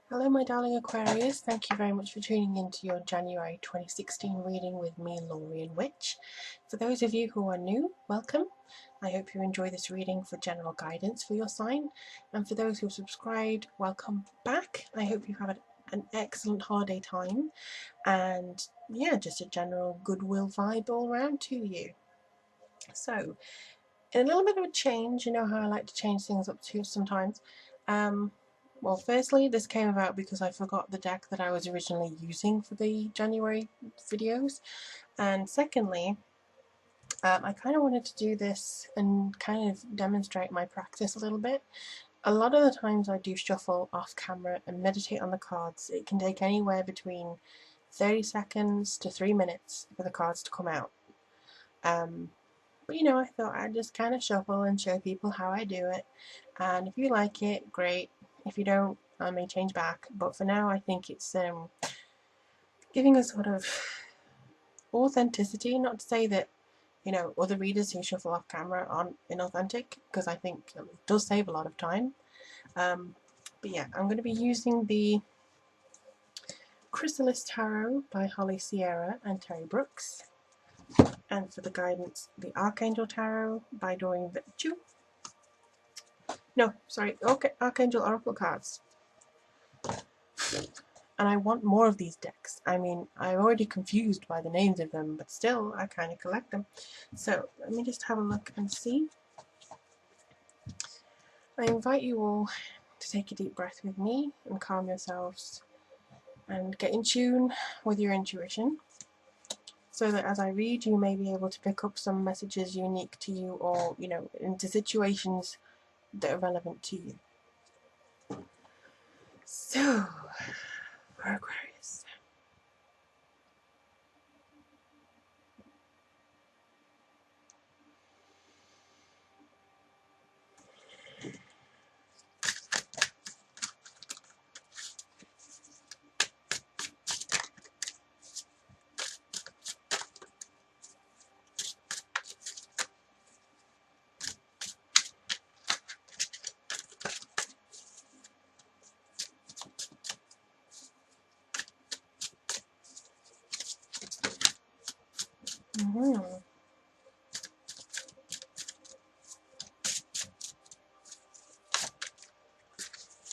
Hello my darling Aquarius, thank you very much for tuning into your January 2016 reading with me, Lorien Witch. For those of you who are new, welcome. I hope you enjoy this reading for general guidance for your sign. And for those who have subscribed, welcome back. I hope you have an excellent holiday time and yeah, just a general goodwill vibe all around to you. So, in a little bit of a change, you know how I like to change things up to sometimes. Well, firstly, this came about because I forgot the deck that I was originally using for the January videos. And secondly, I kind of wanted to do this and kind of demonstrate my practice a little bit. A lot of the times I do shuffle off camera and meditate on the cards. It can take anywhere between 30 seconds to 3 minutes for the cards to come out. But you know, I thought I'd just kind of shuffle and show people how I do it. And if you like it, great. If you don't, I may change back. But for now, I think it's giving a sort of authenticity. Not to say that, you know, other readers who shuffle off camera aren't inauthentic, because I think it does save a lot of time. But yeah, I'm going to be using the Chrysalis Tarot by Holly Sierra and Terry Brooks. And for the guidance, the Archangel Tarot by Doreen Virtue. No, sorry, Archangel Oracle cards. And I want more of these decks. I mean, I'm already confused by the names of them, but still, I kind of collect them. So, let me just have a look and see. I invite you all to take a deep breath with me and calm yourselves and get in tune with your intuition, so that as I read, you may be able to pick up some messages unique to you, or, you know, into situations that are relevant to you. So, for Aquarius.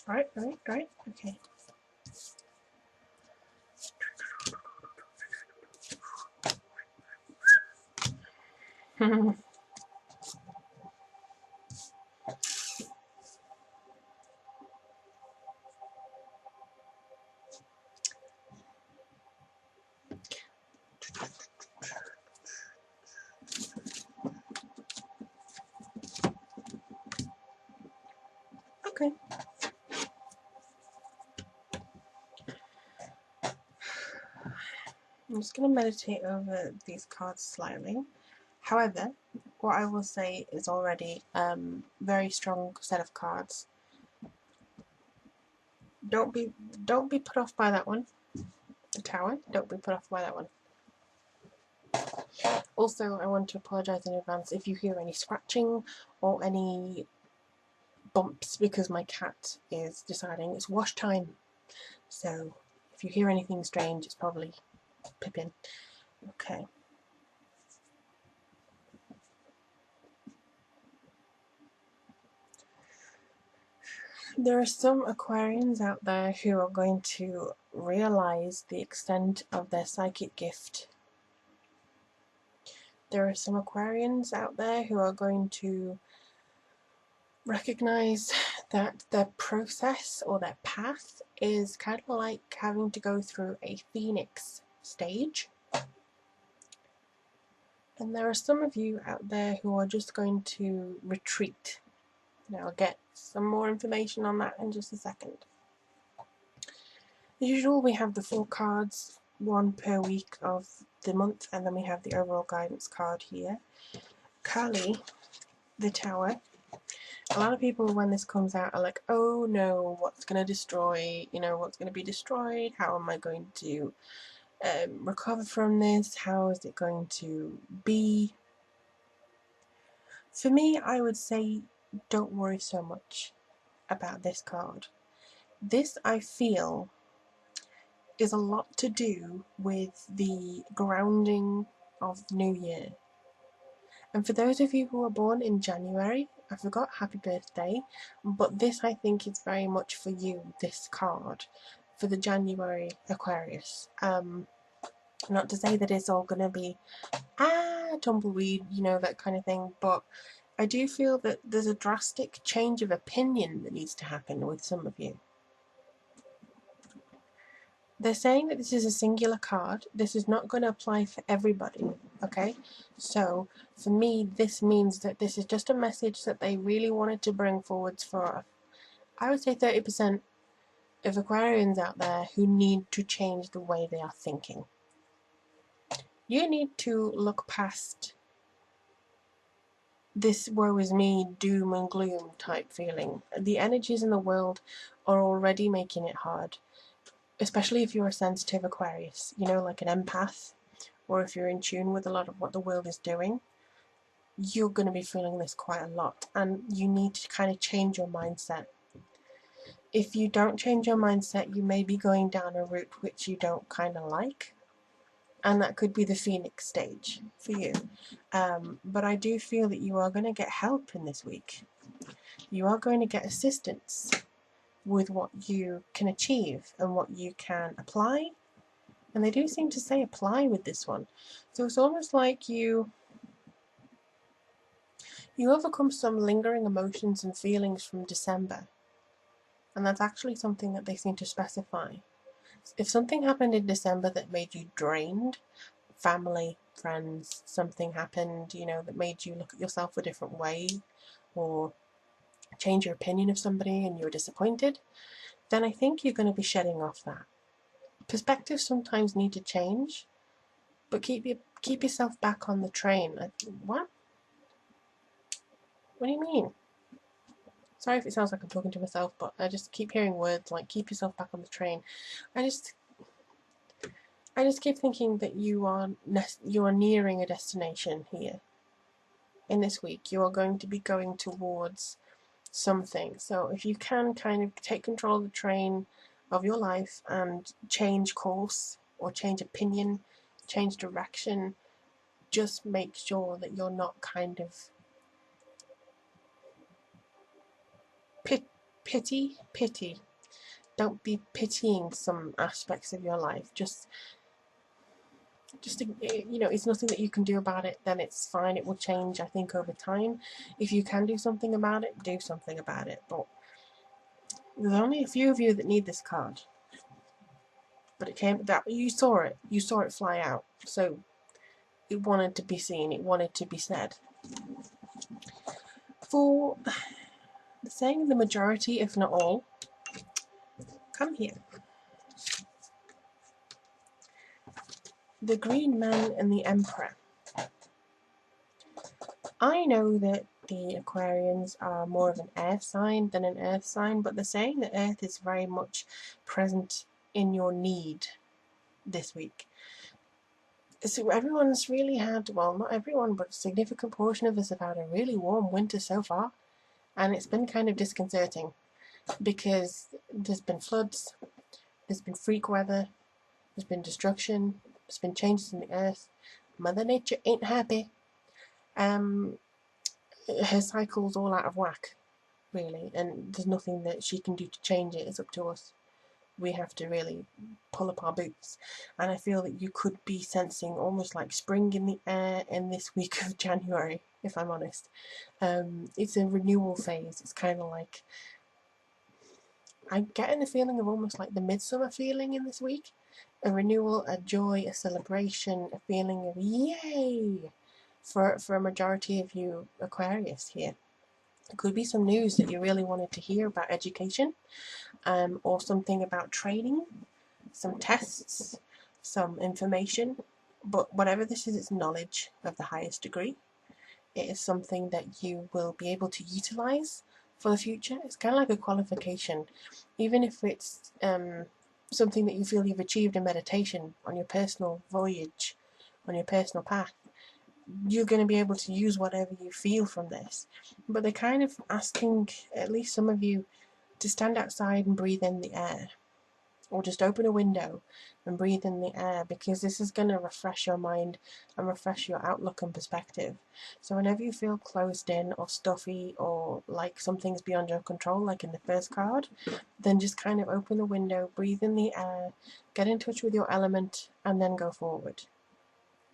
Right, okay. Okay. I'm just going to meditate over these cards slightly. However, what I will say is already very strong set of cards. Don't be put off by that one. The Tower. Don't be put off by that one. Also, I want to apologise in advance if you hear any scratching or any bumps, because my cat is deciding it's wash time. So if you hear anything strange, it's probably Pippin. Okay. There are some Aquarians out there who are going to realize the extent of their psychic gift. There are some Aquarians out there who are going to recognize that their process or their path is kind of like having to go through a phoenix stage. And there are some of you out there who are just going to retreat. Now, I'll get some more information on that in just a second. As usual, we have the 4 cards, one per week of the month, and then we have the overall guidance card here. Kali, the Tower. A lot of people, when this comes out, are like, oh no, what's going to destroy, you know, what's going to be destroyed? How am I going to recover from this? How is it going to be? For me, I would say don't worry so much about this card. This, I feel, is a lot to do with the grounding of the new year. And for those of you who are born in January, I forgot happy birthday, but this I think is very much for you, this card, for the January Aquarius. Not to say that it's all going to be, tumbleweed, you know, that kind of thing, but I do feel that there's a drastic change of opinion that needs to happen with some of you. They're saying that this is a singular card. This is not going to apply for everybody, okay? So, for me, this means that this is just a message that they really wanted to bring forwards for, I would say, 30% of Aquarians out there who need to change the way they are thinking. You need to look past this woe is me, doom and gloom type feeling. The energies in the world are already making it hard. Especially if you're a sensitive Aquarius, you know, like an empath, or if you're in tune with a lot of what the world is doing, you're going to be feeling this quite a lot, and you need to kind of change your mindset. If you don't change your mindset, you may be going down a route which you don't kind of like, and that could be the Phoenix stage for you. But I do feel that you are going to get help in this week. You are going to get assistance with what you can achieve and what you can apply. And they do seem to say apply with this one. So it's almost like you overcome some lingering emotions and feelings from December. And that's actually something that they seem to specify. If something happened in December that made you drained, family, friends, something happened, you know, that made you look at yourself a different way, or change your opinion of somebody and you were disappointed, then I think you're going to be shedding off that. Perspectives sometimes need to change, but keep yourself back on the train. What? What do you mean? Sorry if it sounds like I'm talking to myself, but I just keep hearing words like keep yourself back on the train. I just keep thinking that you are nearing a destination here. In this week, you are going to be going towards something. So if you can kind of take control of the train of your life and change course or change opinion, change direction, just make sure that you're not kind of pity. Don't be pitying some aspects of your life. Just you know, it's nothing that you can do about it. Then it's fine. It will change, I think, over time. If you can do something about it, do something about it. But there's only a few of you that need this card. But you saw it fly out. So it wanted to be seen. It wanted to be said. For saying the majority, if not all, come here. The Green Man and the Emperor. I know that the Aquarians are more of an air sign than an earth sign, but they're saying that earth is very much present in your need this week. So everyone's really had, well, not everyone, but a significant portion of us have had a really warm winter so far, and it's been kind of disconcerting because there's been floods, there's been freak weather, there's been destruction, there's been changes in the earth. Mother Nature ain't happy. Her cycle's all out of whack, really, and there's nothing that she can do to change it. It's up to us. We have to really pull up our boots, and I feel that you could be sensing almost like spring in the air in this week of January, if I'm honest. It's a renewal phase. It's kind of like, I'm getting a feeling of almost like the midsummer feeling in this week. A renewal, a joy, a celebration, a feeling of yay for a majority of you Aquarius here. It could be some news that you really wanted to hear about education, or something about training, some tests, some information. But whatever this is, it's knowledge of the highest degree. It is something that you will be able to utilize for the future. It's kind of like a qualification, even if it's something that you feel you've achieved in meditation on your personal voyage, on your personal path. You're going to be able to use whatever you feel from this. But they're kind of asking, at least some of you, to stand outside and breathe in the air, or just open a window and breathe in the air, because this is going to refresh your mind and refresh your outlook and perspective. So whenever you feel closed in or stuffy or like something's beyond your control, like in the first card, then just kind of open the window, breathe in the air, get in touch with your element, and then go forward.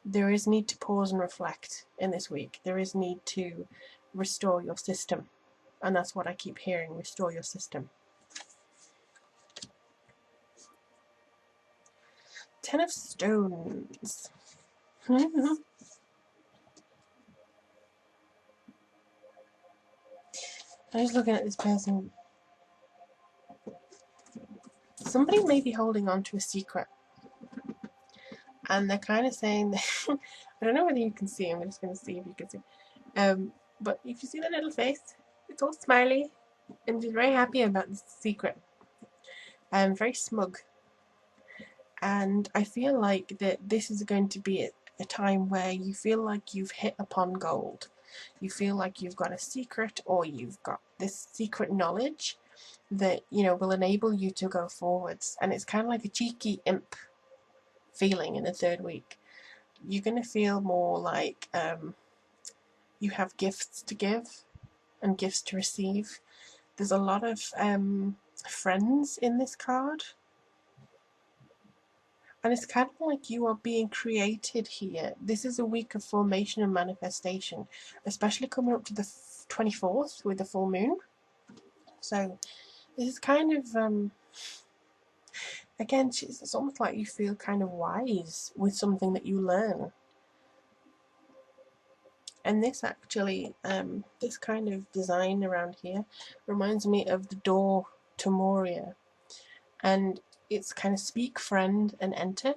There is need to pause and reflect in this week. There is need to restore your system. And that's what I keep hearing, restore your system. 10 of Stones. I was looking at this person. Somebody may be holding on to a secret. And they're kind of saying that, I don't know whether you can see, I'm just going to see if you can see. But if you see the little face, it's all smiley. And she's very happy about this secret. Very smug. And I feel like that this is going to be a time where you feel like you've hit upon gold. You feel like you've got a secret, or you've got this secret knowledge that, you know, will enable you to go forwards. And it's kind of like a cheeky imp feeling in the third week. You're going to feel more like you have gifts to give and gifts to receive. There's a lot of friends in this card. And it's kind of like you are being created here. This is a week of formation and manifestation, especially coming up to the 24th with the full moon. So this is kind of, again, it's almost like you feel kind of wise with something that you learn. And this actually, this kind of design around here reminds me of the door to Moria. And it's kind of speak, friend, and enter.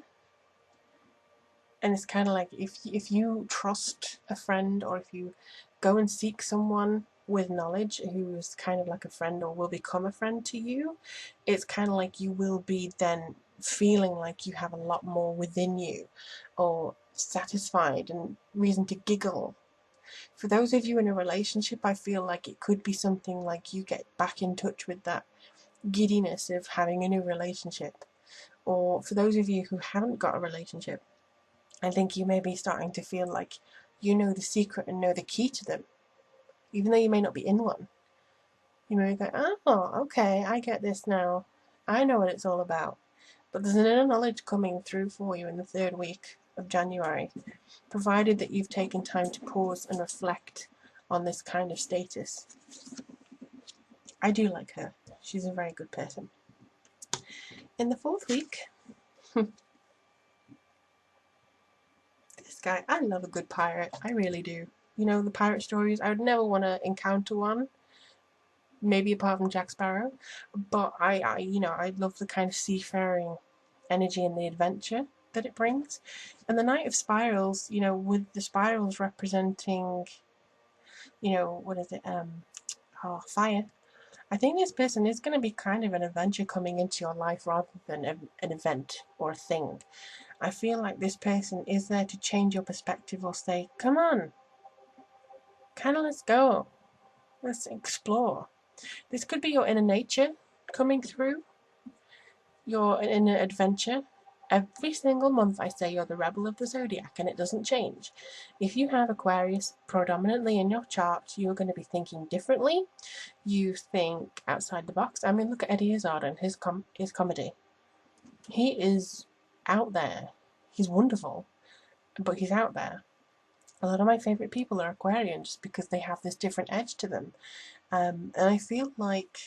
And it's kind of like if you trust a friend, or if you go and seek someone with knowledge who is kind of like a friend or will become a friend to you, it's kind of like you will be then feeling like you have a lot more within you, or satisfied and reason to giggle. For those of you in a relationship, I feel like it could be something like you get back in touch with that giddiness of having a new relationship. Or for those of you who haven't got a relationship, I think you may be starting to feel like you know the secret and know the key to them, even though you may not be in one. You may go, oh, okay, I get this now. I know what it's all about. But there's an inner knowledge coming through for you in the third week of January, provided that you've taken time to pause and reflect on this kind of status. I do like her. She's a very good person. In the fourth week, this guy, I love a good pirate. I really do. You know, the pirate stories, I would never want to encounter one. Maybe apart from Jack Sparrow. But I love the kind of seafaring energy and the adventure that it brings. And the Knight of Spirals, you know, with the spirals representing, you know, what is it? Fire. I think this person is going to be kind of an adventure coming into your life rather than an event or a thing. I feel like this person is there to change your perspective or say, come on, kind of let's go. Let's explore. This could be your inner nature coming through, your inner adventure. Every single month I say you're the rebel of the zodiac, and it doesn't change. If you have Aquarius predominantly in your chart, you're going to be thinking differently. You think outside the box. I mean, look at Eddie Izzard and his comedy. He is out there. He's wonderful, but he's out there. A lot of my favourite people are Aquarian just because they have this different edge to them. And I feel like,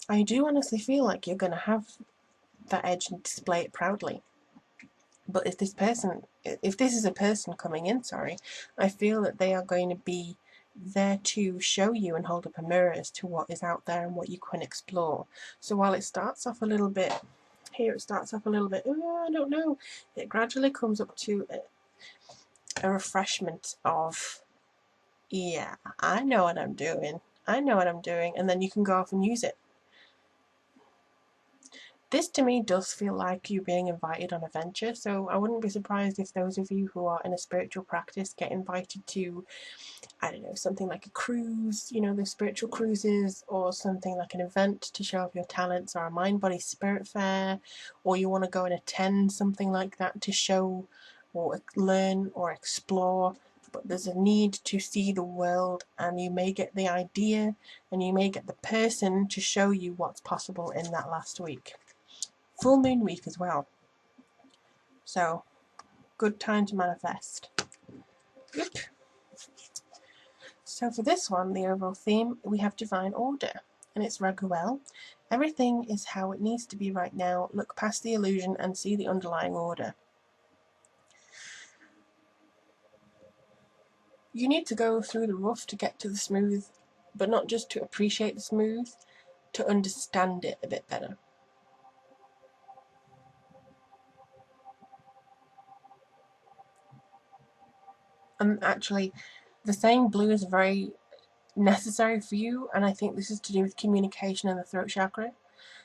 I do honestly feel like you're going to have that edge and display it proudly. But if this is a person coming in, I feel that they are going to be there to show you and hold up a mirror as to what is out there and what you can explore. So while it starts off a little bit, I don't know, it gradually comes up to a refreshment of, yeah, I know what I'm doing, and then you can go off and use it. This to me does feel like you being invited on a venture, so I wouldn't be surprised if those of you who are in a spiritual practice get invited to, I don't know, something like a cruise, you know, the spiritual cruises, or something like an event to show off your talents, or a mind body spirit fair, or you want to go and attend something like that to show or learn or explore. But there's a need to see the world, and you may get the idea and you may get the person to show you what's possible in that last week. Full moon week as well, so good time to manifest. Yep. So for this one, the overall theme, we have divine order, and it's Raguel. Everything is how it needs to be right now. Look past the illusion and see the underlying order. You need to go through the rough to get to the smooth, but not just to appreciate the smooth, to understand it a bit better. And actually, the saying blue is very necessary for you, and I think this is to do with communication and the throat chakra.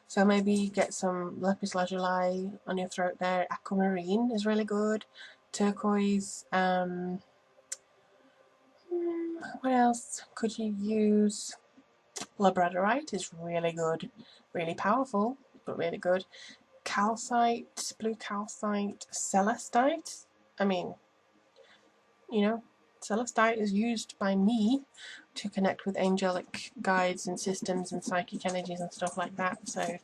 So maybe get some lapis lazuli on your throat there. Aquamarine is really good. Turquoise. What else could you use? Labradorite is really good, really powerful, but really good. Calcite, blue calcite, celestite. I mean, you know, celestite is used by me to connect with angelic guides and systems and psychic energies and stuff like that. So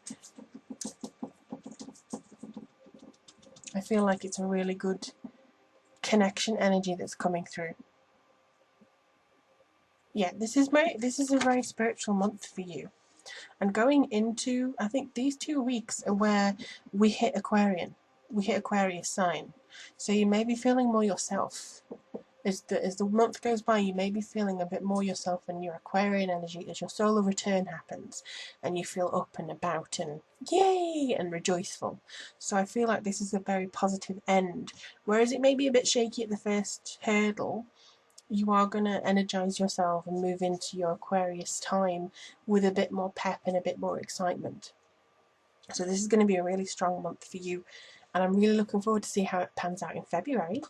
I feel like it's a really good connection energy that's coming through. Yeah, this is a very spiritual month for you. And going into, I think these 2 weeks are where we hit Aquarius sign. So you may be feeling more yourself. As the month goes by, you may be feeling a bit more yourself in your Aquarian energy as your solar return happens, and you feel up and about and yay and rejoiceful. So I feel like this is a very positive end. Whereas it may be a bit shaky at the first hurdle, you are going to energize yourself and move into your Aquarius time with a bit more pep and a bit more excitement. So this is going to be a really strong month for you, and I'm really looking forward to see how it pans out in February.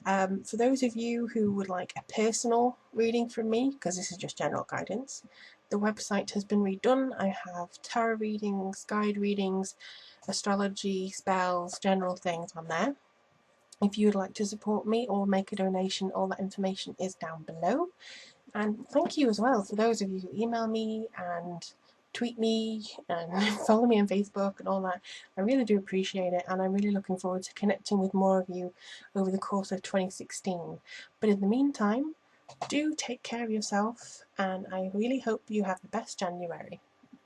For those of you who would like a personal reading from me, because this is just general guidance, the website has been redone. I have tarot readings, guide readings, astrology, spells, general things on there. If you would like to support me or make a donation, all that information is down below. And thank you as well for those of you who email me and tweet me and follow me on Facebook and all that. I really do appreciate it, and I'm really looking forward to connecting with more of you over the course of 2016. But in the meantime, do take care of yourself, and I really hope you have the best January.